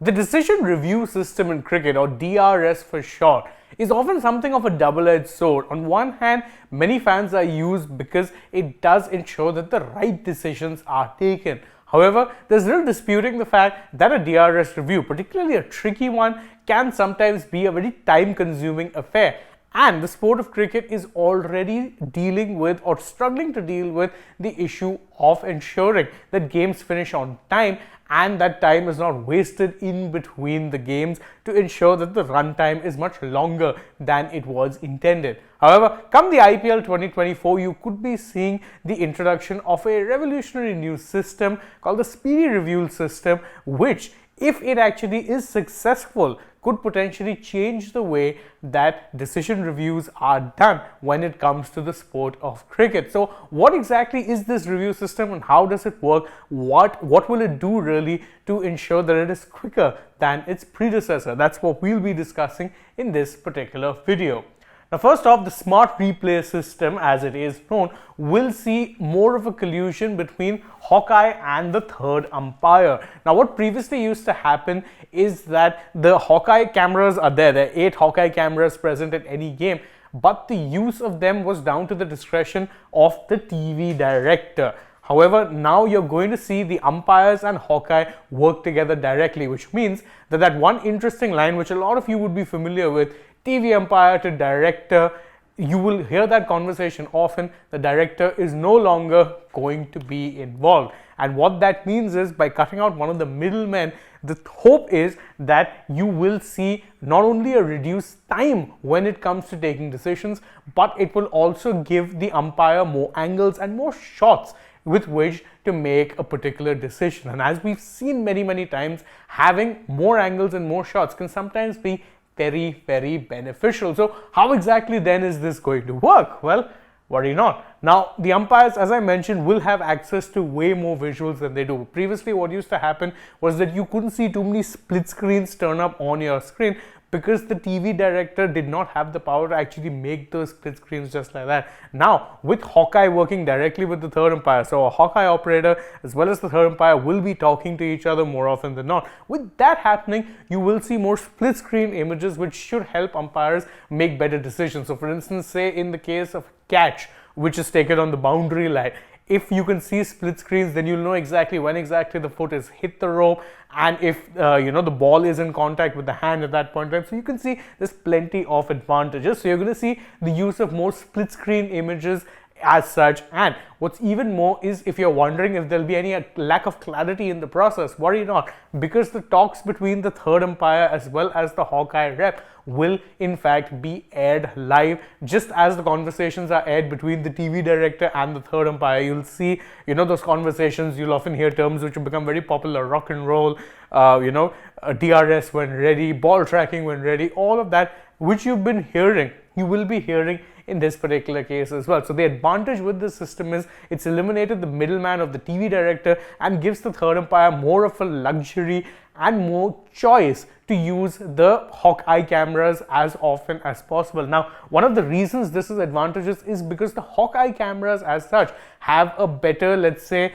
The decision review system in cricket, or DRS for short, is often something of a double-edged sword. On one hand, many fans are used because it does ensure that the right decisions are taken. However, there's little disputing the fact that a DRS review, particularly a tricky one, can sometimes be a very time-consuming affair. And the sport of cricket is already dealing with or struggling to deal with the issue of ensuring that games finish on time and that time is not wasted in between the games to ensure that the run time is much longer than it was intended. However, come the IPL 2024, you could be seeing the introduction of a revolutionary new system called the speedy review system, which, if it actually is successful, could potentially change the way that decision reviews are done when it comes to the sport of cricket. So what exactly is this review system and how does it work? What will it do really to ensure that it is quicker than its predecessor? That's what we'll be discussing in this particular video. Now, first off, the smart replay system, as it is known, will see more of a collusion between Hawkeye and the third umpire. Now, what previously used to happen is that the Hawkeye cameras are there. There are 8 Hawkeye cameras present at any game, but the use of them was down to the discretion of the TV director. However, now you're going to see the umpires and Hawkeye work together directly, which means that one interesting line, which a lot of you would be familiar with, TV umpire to director, you will hear that conversation often. The director is no longer going to be involved. And what that means is, by cutting out one of the middlemen, the hope is that you will see not only a reduced time when it comes to taking decisions, but it will also give the umpire more angles and more shots with which to make a particular decision. And as we've seen many times, having more angles and more shots can sometimes be very beneficial. So how exactly then is this going to work? Well, worry not. Now, the umpires, as I mentioned, will have access to way more visuals than they do. Previously, what used to happen was that you couldn't see too many split screens turn up on your screen because the TV director did not have the power to actually make those split screens just like that. Now, with Hawkeye working directly with the third umpire, so a Hawkeye operator as well as the third umpire will be talking to each other more often than not. With that happening, you will see more split screen images, which should help umpires make better decisions. So for instance, say in the case of catch, which is taken on the boundary line, if you can see split screens, then you'll know exactly when exactly the foot is hit the rope and if the ball is in contact with the hand at that point in time. So you can see there's plenty of advantages. So you're going to see the use of more split screen images as such. And what's even more is, if you're wondering if there'll be any lack of clarity in the process, worry not, because the talks between the third umpire as well as the Hawkeye rep will in fact be aired live, just as the conversations are aired between the TV director and the third umpire. You'll see, those conversations. You'll often hear terms which have become very popular: rock and roll, DRS when ready, ball tracking when ready, all of that which you've been hearing, you will be hearing in this particular case as well. So the advantage with this system is it's eliminated the middleman of the TV director and gives the third umpire more of a luxury and more choice to use the Hawkeye cameras as often as possible. Now, one of the reasons this is advantageous is because the Hawkeye cameras as such have a better, let's say,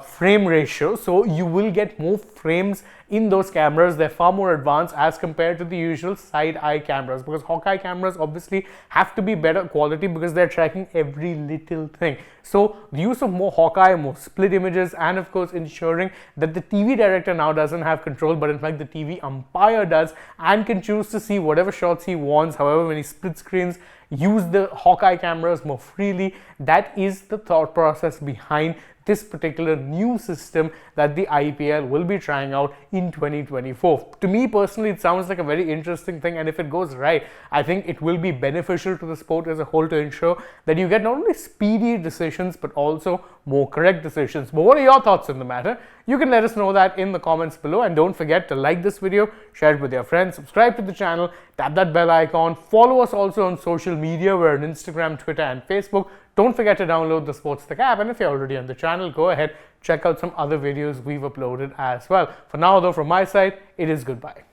frame ratio. So you will get more frames in those cameras. They're far more advanced as compared to the usual side eye cameras, because Hawkeye cameras obviously have to be better quality because they're tracking every little thing. So the use of more Hawkeye, more split images, and of course ensuring that the TV director now doesn't have control, but in fact the TV umpire does, and can choose to see whatever shots he wants. However, when he split screens, use the Hawkeye cameras more freely. That is the thought process behind this particular new system that the IPL will be trying out in 2024. To me personally, it sounds like a very interesting thing, and if it goes right, I think it will be beneficial to the sport as a whole to ensure that you get not only speedy decisions but also more correct decisions. But what are your thoughts on the matter? You can let us know that in the comments below, and don't forget to like this video, share it with your friends, subscribe to the channel, tap that bell icon, follow us also on social media. We're on Instagram, Twitter and Facebook. Don't forget to download the AajTak app, and if you're already on the channel, go ahead, check out some other videos we've uploaded as well. For now though, from my side, it is goodbye.